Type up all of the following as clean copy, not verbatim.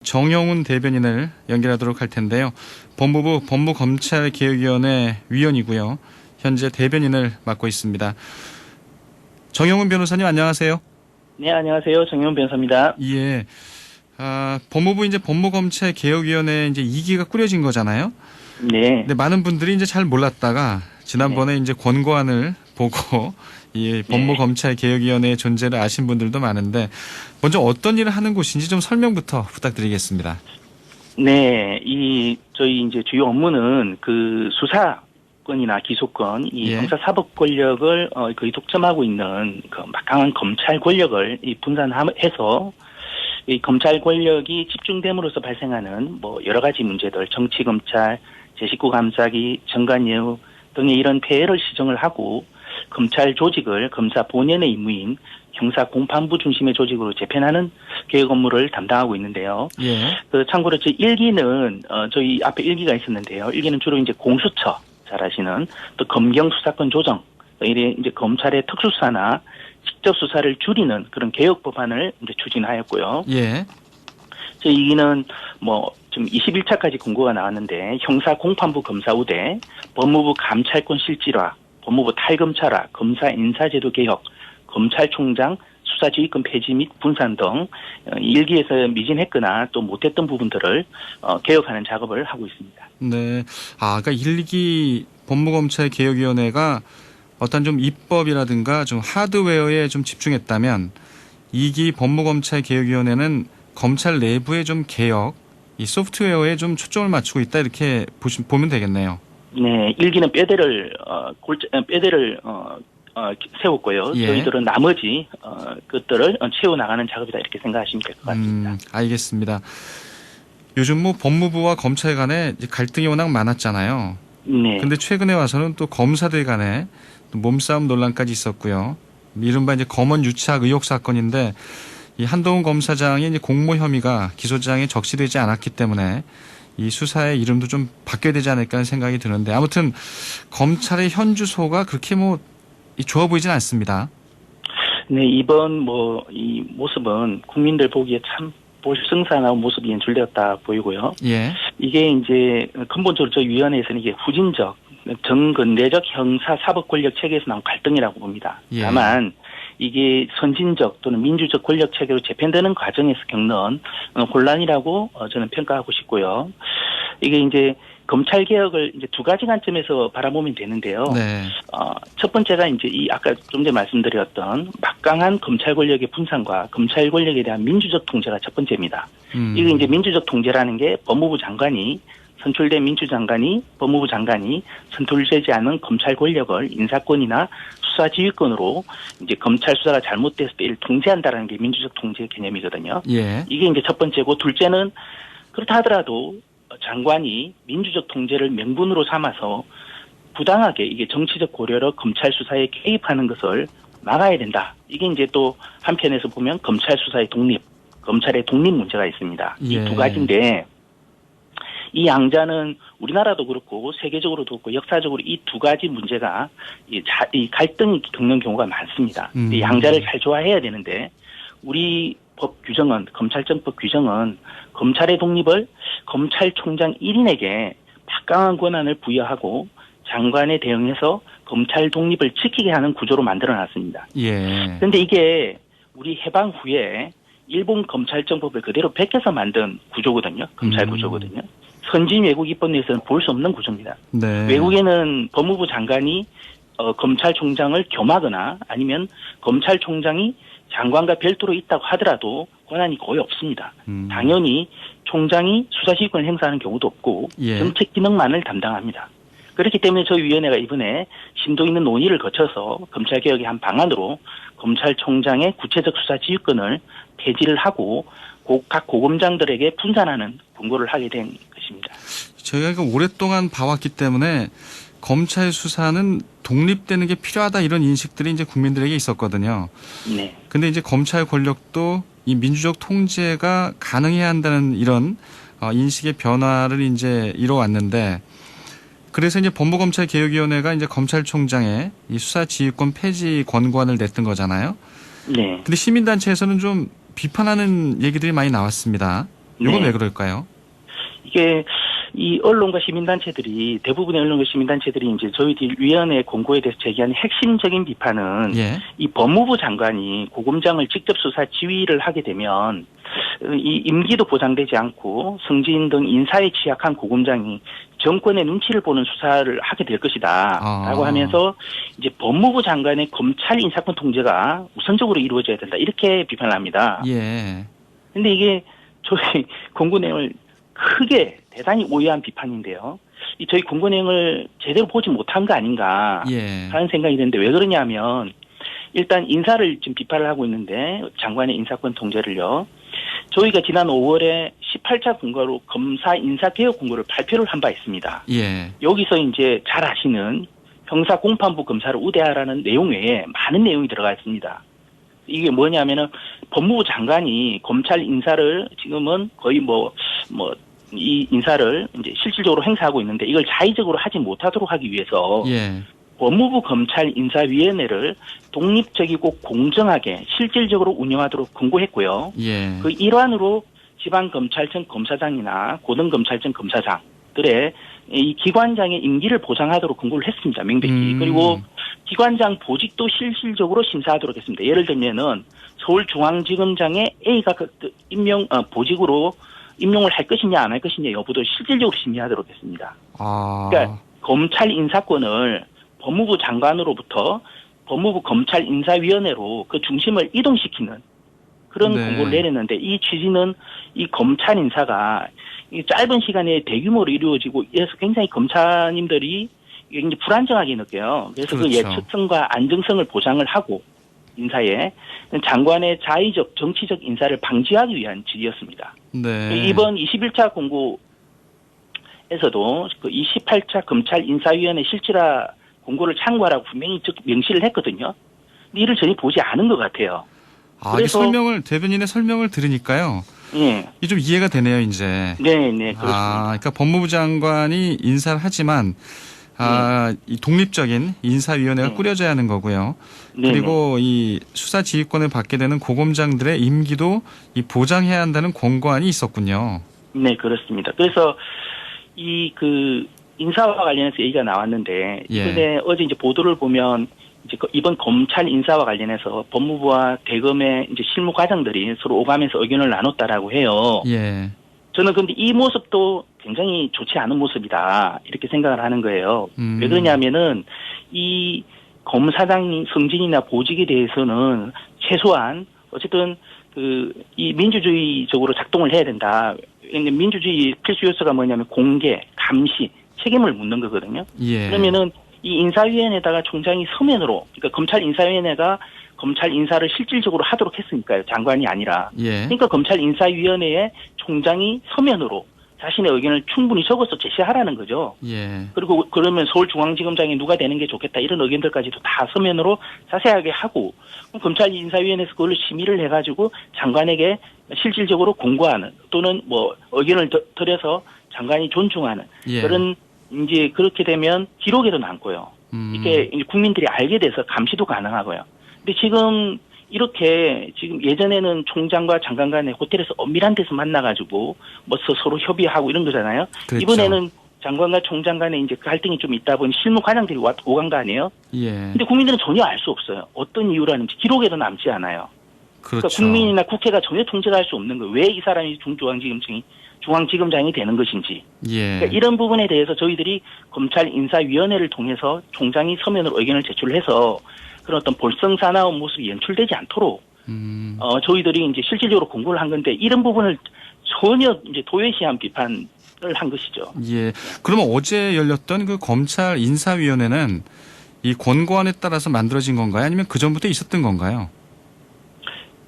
정영훈 대변인을 연결하도록 할 텐데요. 법무부 법무검찰개혁위원회 위원이고요. 현재 대변인을 맡고 있습니다. 정영훈 변호사님 안녕하세요. 네, 안녕하세요. 정영훈 변호사입니다. 예. 법무부 이제 법무검찰개혁위원회 이제 2기가 꾸려진 거잖아요. 네. 근데 많은 분들이 이제 잘 몰랐다가 지난번에 이제 권고안을 보고 이 법무검찰개혁위원회의 존재를 아신 분들도 많은데 먼저 어떤 일을 하는 곳인지 좀 설명부터 부탁드리겠습니다. 네, 저희 이제 주요 업무는 그 수사권이나 기소권, 이 형사사법 권력을 거의 독점하고 있는 그 막강한 검찰 권력을 분산해서 이 검찰 권력이 집중됨으로써 발생하는 뭐 여러 가지 문제들, 정치 검찰, 제19 감싸기, 정관예우 등의 이런 폐해를 시정을 하고 검찰 조직을 검사 본연의 임무인 형사 공판부 중심의 조직으로 재편하는 개혁 업무를 담당하고 있는데요. 참고로 저희 1기는 저희 앞에 1기가 있었는데요. 1기는 주로 이제 공수처 잘 아시는 또 검경 수사권 조정 이래 이제 검찰의 특수수사나 직접 수사를 줄이는 그런 개혁 법안을 이제 추진하였고요. 저희 2기는 지금 21차까지 공고가 나왔는데 형사 공판부 검사 우대, 법무부 감찰권 실질화, 법무부 탈검찰화, 검사 인사제도 개혁, 검찰총장 수사지휘권 폐지 및 분산 등 1기에서 미진했거나 또 못했던 부분들을 개혁하는 작업을 하고 있습니다. 네. 그러니까 1기 법무검찰개혁위원회가 어떤 좀 입법이라든가 좀 하드웨어에 좀 집중했다면 2기 법무검찰개혁위원회는 검찰 내부의 좀 개혁, 이 소프트웨어에 좀 초점을 맞추고 있다 이렇게 보면 되겠네요. 네, 1기는 뼈대를 세웠고요. 저희들은 나머지 것들을 채워나가는 작업이다 이렇게 생각하시면 될 것 같습니다. 알겠습니다. 요즘 법무부와 검찰 간에 갈등이 워낙 많았잖아요. 근데 최근에 와서는 또 검사들 간에 또 몸싸움 논란까지 있었고요. 이른바 이제 검언 유착 의혹 사건인데 이 한동훈 검사장의 이제 공모 혐의가 기소장에 적시되지 않았기 때문에 이 수사의 이름도 좀 바뀌어야 되지 않을까 하는 생각이 드는데 아무튼 검찰의 현 주소가 그렇게 좋아 보이진 않습니다. 네, 이번 이 모습은 국민들 보기에 참 볼성사나운 모습이 연출되었다 보이고요. 이게 이제 근본적으로 저희 위원회에서는 이게 후진적, 정근대적 형사사법 권력 체계에서 나온 갈등이라고 봅니다. 다만 이게 선진적 또는 민주적 권력 체계로 재편되는 과정에서 겪는 혼란이라고 저는 평가하고 싶고요. 이게 이제 검찰 개혁을 이제 두 가지 관점에서 바라보면 되는데요. 첫 번째가 이제 아까 좀 전에 말씀드렸던 막강한 검찰 권력의 분산과 검찰 권력에 대한 민주적 통제가 첫 번째입니다. 이게 이제 민주적 통제라는 게 법무부 장관이 선출된 민주장관이 법무부 장관이 선출되지 않은 검찰 권력을 인사권이나 수사지휘권으로 이제 검찰 수사가 잘못됐을 때 이를 통제한다라는 게 민주적 통제 개념이거든요. 이게 이제 첫 번째고 둘째는 그렇다 하더라도 장관이 민주적 통제를 명분으로 삼아서 부당하게 이게 정치적 고려로 검찰 수사에 개입하는 것을 막아야 된다. 이게 이제 또 한편에서 보면 검찰 수사의 독립, 검찰의 독립 문제가 있습니다. 이 두 가지인데 이 양자는 우리나라도 그렇고 세계적으로도 그렇고 역사적으로 이 두 가지 문제가 이 갈등이 겪는 경우가 많습니다. 이 양자를 잘 조화해야 되는데 우리 법 규정은 검찰청법 규정은 검찰의 독립을 검찰총장 1인에게 막강한 권한을 부여하고 장관에 대응해서 검찰 독립을 지키게 하는 구조로 만들어놨습니다. 그런데 이게 우리 해방 후에 일본 검찰청법을 그대로 베껴서 만든 구조거든요. 검찰 구조거든요. 선진 외국 입법 내에서는 볼 수 없는 구조입니다. 외국에는 법무부 장관이 검찰총장을 겸하거나 아니면 검찰총장이 장관과 별도로 있다고 하더라도 권한이 거의 없습니다. 당연히 총장이 수사지휘권을 행사하는 경우도 없고 정책 기능만을 담당합니다. 그렇기 때문에 저희 위원회가 이번에 심도 있는 논의를 거쳐서 검찰개혁의 한 방안으로 검찰총장의 구체적 수사지휘권을 폐지를 하고 각 고검장들에게 분산하는 권고를 하게 된 것입니다. 저희가 오랫동안 봐왔기 때문에 검찰 수사는 독립되는 게 필요하다 이런 인식들이 이제 국민들에게 있었거든요. 근데 이제 검찰 권력도 이 민주적 통제가 가능해야 한다는 이런 인식의 변화를 이제 이뤄왔는데 그래서 이제 법무검찰개혁위원회가 이제 검찰총장의 이 수사지휘권 폐지 권고안을 냈던 거잖아요. 근데 시민단체에서는 좀 비판하는 얘기들이 많이 나왔습니다. 이건 왜 그럴까요? 이게 이 언론과 시민단체들이 대부분의 언론과 시민단체들이 이제 저희들 위원회 공고에 대해서 제기하는 핵심적인 비판은 이 법무부 장관이 고검장을 직접 수사 지휘를 하게 되면 이 임기도 보장되지 않고 승진 등 인사에 취약한 고검장이 정권의 눈치를 보는 수사를 하게 될 것이다라고 하면서 이제 법무부 장관의 검찰 인사권 통제가 우선적으로 이루어져야 된다 이렇게 비판을 합니다. 근데 이게 저희 공고 내용을 크게 대단히 오해한 비판인데요. 이 저희 공고 내용을 제대로 보지 못한 거 아닌가 하는 생각이 드는데 왜 그러냐면 일단 인사를 지금 비판을 하고 있는데 장관의 인사권 통제를요. 저희가 지난 5월에 18차 공고로 검사 인사개혁 공고를 발표를 한 바 있습니다. 여기서 이제 잘 아시는 형사 공판부 검사를 우대하라는 내용 외에 많은 내용이 들어가 있습니다. 이게 뭐냐면은 법무부 장관이 검찰 인사를 지금은 거의 이 인사를 이제 실질적으로 행사하고 있는데 이걸 자의적으로 하지 못하도록 하기 위해서 법무부 검찰 인사위원회를 독립적이고 공정하게 실질적으로 운영하도록 권고했고요. 그 일환으로 지방검찰청 검사장이나 고등검찰청 검사장들의 이 기관장의 임기를 보장하도록 권고를 했습니다. 명백히. 그리고 기관장 보직도 실질적으로 심사하도록 했습니다. 예를 들면은 서울중앙지검장의 A가 보직으로 임용을 할 것이냐 안 할 것이냐 여부도 실질적으로 심의하도록 했습니다. 그러니까 검찰 인사권을 법무부 장관으로부터 법무부 검찰 인사위원회로 그 중심을 이동시키는 그런 공고를 내렸는데 이 취지는 이 검찰 인사가 이 짧은 시간에 대규모로 이루어지고 이래서 굉장히 검사님들이 굉장히 불안정하게 느껴요. 그래서 그 예측성과 안정성을 보장을 하고 인사에 장관의 자의적 정치적 인사를 방지하기 위한 지휘였습니다. 이번 21차 공고에서도 그 28차 검찰 인사위원회 실질화 공고를 참고하라고 분명히 명시를 했거든요. 근데 이를 전혀 보지 않은 것 같아요. 그래서 대변인의 설명을 들으니까요. 이게 좀 이해가 되네요, 이제. 네, 그렇습니다. 그러니까 법무부 장관이 인사를 하지만 이 독립적인 인사위원회가 꾸려져야 하는 거고요. 그리고 이 수사 지휘권을 받게 되는 고검장들의 임기도 이 보장해야 한다는 권고안이 있었군요. 네, 그렇습니다. 그래서 인사와 관련해서 얘기가 나왔는데 이번에 어제 이제 보도를 보면 이제 이번 검찰 인사와 관련해서 법무부와 대검의 이제 실무 과장들이 서로 오가면서 의견을 나눴다라고 해요. 저는 근데 이 모습도 굉장히 좋지 않은 모습이다 이렇게 생각을 하는 거예요. 왜 그러냐면은 이 검사장 승진이나 보직에 대해서는 최소한 어쨌든 이 민주주의적으로 작동을 해야 된다. 민주주의 필수 요소가 뭐냐면 공개, 감시, 책임을 묻는 거거든요. 그러면은 이 인사위원회에다가 총장이 서면으로, 그러니까 검찰 인사위원회가 검찰 인사를 실질적으로 하도록 했으니까요. 장관이 아니라. 그러니까 검찰 인사위원회에 총장이 서면으로 자신의 의견을 충분히 적어서 제시하라는 거죠. 그리고 그러면 서울중앙지검장이 누가 되는 게 좋겠다 이런 의견들까지도 다 서면으로 자세하게 하고 검찰 인사위원회에서 그걸 심의를 해가지고 장관에게 실질적으로 공고하는 또는 의견을 드려서 장관이 존중하는 그런 이제 그렇게 되면 기록에도 남고요. 이게 국민들이 알게 돼서 감시도 가능하고요. 근데 지금 예전에는 총장과 장관 간에 호텔에서 엄밀한 데서 만나가지고 서로 협의하고 이런 거잖아요. 이번에는 장관과 총장 간에 이제 갈등이 좀 있다 보니 실무 과장들이 오간 거 아니에요? 근데 국민들은 전혀 알 수 없어요. 어떤 이유라는지 기록에도 남지 않아요. 그러니까 국민이나 국회가 전혀 통제가 할 수 없는 거예요. 왜 이 사람이 중앙지검장이 되는 것인지. 그러니까 이런 부분에 대해서 저희들이 검찰 인사위원회를 통해서 총장이 서면으로 의견을 제출해서 그런 어떤 볼썽사나운 모습이 연출되지 않도록 저희들이 이제 실질적으로 공고를 한 건데 이런 부분을 전혀 이제 도외시한 비판을 한 것이죠. 그러면 어제 열렸던 그 검찰 인사위원회는 이 권고안에 따라서 만들어진 건가요? 아니면 그 전부터 있었던 건가요?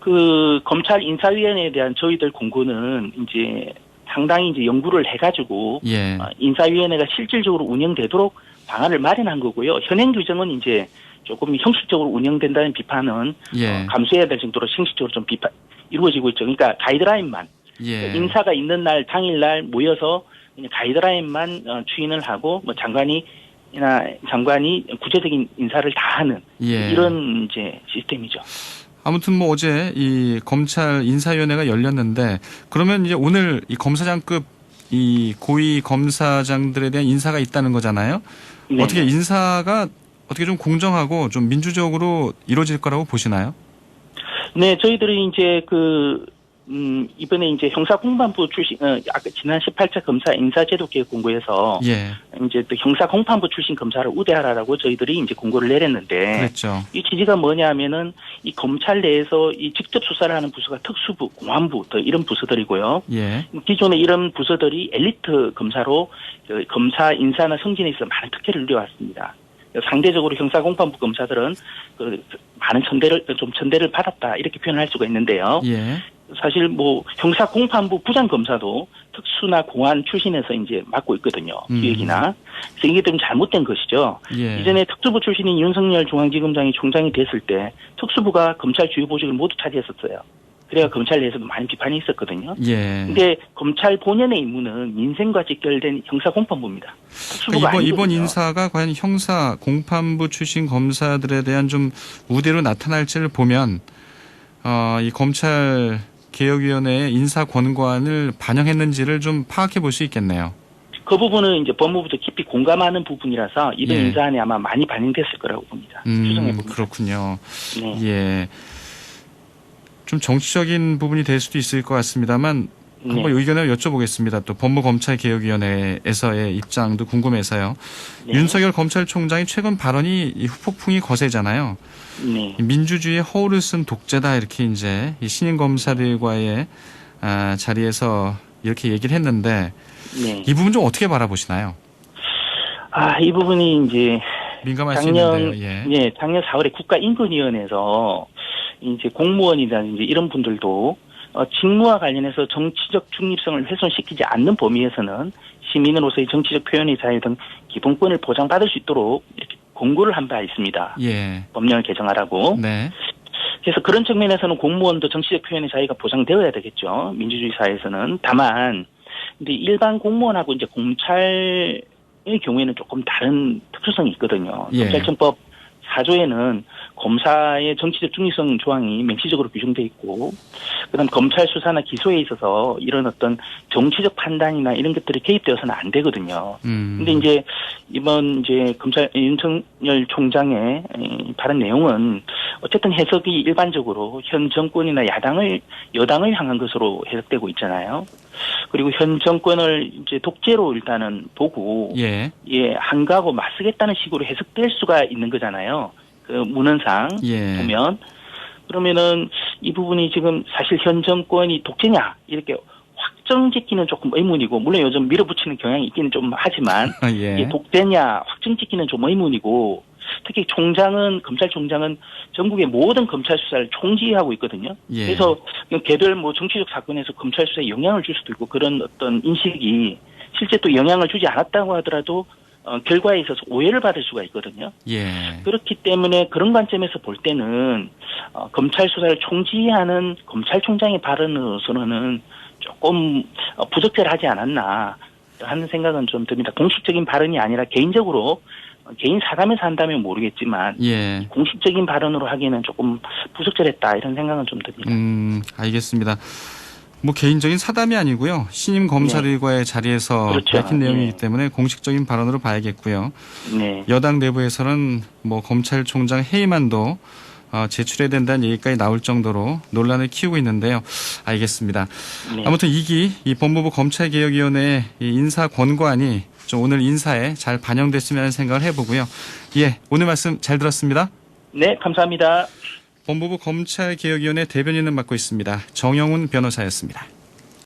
그 검찰 인사위원회에 대한 저희들 공고는 이제 상당히 이제 연구를 해가지고 인사위원회가 실질적으로 운영되도록 방안을 마련한 거고요. 현행 규정은 이제 조금 형식적으로 운영된다는 비판은 감수해야 될 정도로 형식적으로 좀 이루어지고 있죠. 그러니까 가이드라인만 인사가 있는 날 당일날 모여서 그냥 가이드라인만 추인을 하고 장관이 구체적인 인사를 다 하는 이런 이제 시스템이죠. 아무튼 뭐 어제 이 검찰 인사위원회가 열렸는데 그러면 이제 오늘 이 검사장급 이 고위 검사장들에 대한 인사가 있다는 거잖아요. 네. 어떻게 인사가 어떻게 좀 공정하고 좀 민주적으로 이루어질 거라고 보시나요? 네, 저희들이 이제 이번에 이제 형사공판부 출신, 아까 지난 18차 검사 인사제도개혁 공고에서 예. 이제 또 형사공판부 출신 검사를 우대하라라고 저희들이 이제 공고를 내렸는데. 그렇죠. 이 취지가 뭐냐면은 이 검찰 내에서 이 직접 수사를 하는 부서가 특수부, 공안부, 또 이런 부서들이고요. 예. 기존에 이런 부서들이 엘리트 검사로 검사 인사나 승진에 있어서 많은 특혜를 누려왔습니다. 상대적으로 형사공판부 검사들은 많은 천대를 받았다 이렇게 표현할 수가 있는데요. 예. 사실 뭐 형사공판부 부장검사도 특수나 공안 출신에서 이제 맡고 있거든요. 기획이나. 그래서 이게 좀 잘못된 것이죠. 예. 이전에 특수부 출신인 윤석열 중앙지검장이 총장이 됐을 때 특수부가 검찰 주요 보직을 모두 차지했었어요. 그래야 검찰 내에서도 많은 비판이 있었거든요. 예. 근데 검찰 본연의 임무는 민생과 직결된 형사공판부입니다. 그러니까 이번 인사가 과연 형사 공판부 출신 검사들에 대한 좀 우대로 나타날지를 보면 이 검찰 개혁위원회의 인사 권고안을 반영했는지를 좀 파악해 볼 수 있겠네요. 그 부분은 이제 법무부도 깊이 공감하는 부분이라서 이번 예. 인사안에 아마 많이 반영됐을 거라고 봅니다. 추정해 봅니다. 그렇군요. 네. 예. 좀 정치적인 부분이 될 수도 있을 것 같습니다만 한번 의견을 여쭤보겠습니다. 또 법무검찰개혁위원회에서의 입장도 궁금해서요. 네. 윤석열 검찰총장의 최근 발언이 이 후폭풍이 거세잖아요. 네. 민주주의의 허울을 쓴 독재다 이렇게 이제 이 신임 검사들과의 자리에서 이렇게 얘기를 했는데 네. 이 부분 좀 어떻게 바라보시나요? 이 부분이 이제 민감할 수 있는데요. 예. 예, 작년 4월에 국가인권위원회에서 이제 공무원이라든지 이런 분들도 직무와 관련해서 정치적 중립성을 훼손시키지 않는 범위에서는 시민으로서의 정치적 표현의 자유 등 기본권을 보장받을 수 있도록 이렇게 공고를 한 바 있습니다. 예. 법령을 개정하라고. 네. 그래서 그런 측면에서는 공무원도 정치적 표현의 자유가 보장되어야 되겠죠. 민주주의 사회에서는. 다만, 근데 일반 공무원하고 이제 검찰의 경우에는 조금 다른 특수성이 있거든요. 예. 검찰청법 4조에는 검사의 정치적 중립성 조항이 명시적으로 규정돼 있고, 그다음 검찰 수사나 기소에 있어서 이런 어떤 정치적 판단이나 이런 것들이 개입되어서는 안 되거든요. 근데 이제 이번 이제 검찰 윤석열 총장의 발언 내용은 어쨌든 해석이 일반적으로 현 정권이나 여당을 향한 것으로 해석되고 있잖아요. 그리고 현 정권을 이제 독재로 일단은 보고 예, 한가하고 맞서겠다는 식으로 해석될 수가 있는 거잖아요. 그 문헌상 보면 그러면은 이 부분이 지금 사실 현 정권이 독재냐 이렇게 확정짓기는 조금 의문이고 물론 요즘 밀어붙이는 경향이 있기는 좀 하지만 이게 독재냐 확정짓기는 좀 의문이고 특히 검찰총장은 전국의 모든 검찰 수사를 총지휘하고 있거든요. 그래서 개별 뭐 정치적 사건에서 검찰 수사에 영향을 줄 수도 있고 그런 어떤 인식이 실제 또 영향을 주지 않았다고 하더라도 결과에 있어서 오해를 받을 수가 있거든요. 그렇기 때문에 그런 관점에서 볼 때는 검찰 수사를 총지휘하는 검찰총장의 발언으로서는 조금 부적절하지 않았나 하는 생각은 좀 듭니다. 공식적인 발언이 아니라 개인적으로 개인 사담에서 한다면 모르겠지만 공식적인 발언으로 하기에는 조금 부적절했다 이런 생각은 좀 듭니다. 알겠습니다. 뭐 개인적인 사담이 아니고요. 신임 검사들과의 자리에서 밝힌 내용이기 때문에 공식적인 발언으로 봐야겠고요. 여당 내부에서는 뭐 검찰총장 해임안도 제출해야 된다는 얘기까지 나올 정도로 논란을 키우고 있는데요. 알겠습니다. 아무튼 이 법무부 검찰개혁위원회 인사 권고안이 좀 오늘 인사에 잘 반영됐으면 하는 생각을 해보고요. 오늘 말씀 잘 들었습니다. 네, 감사합니다. 법무부 검찰개혁위원회 대변인을 맡고 있습니다. 정영훈 변호사였습니다.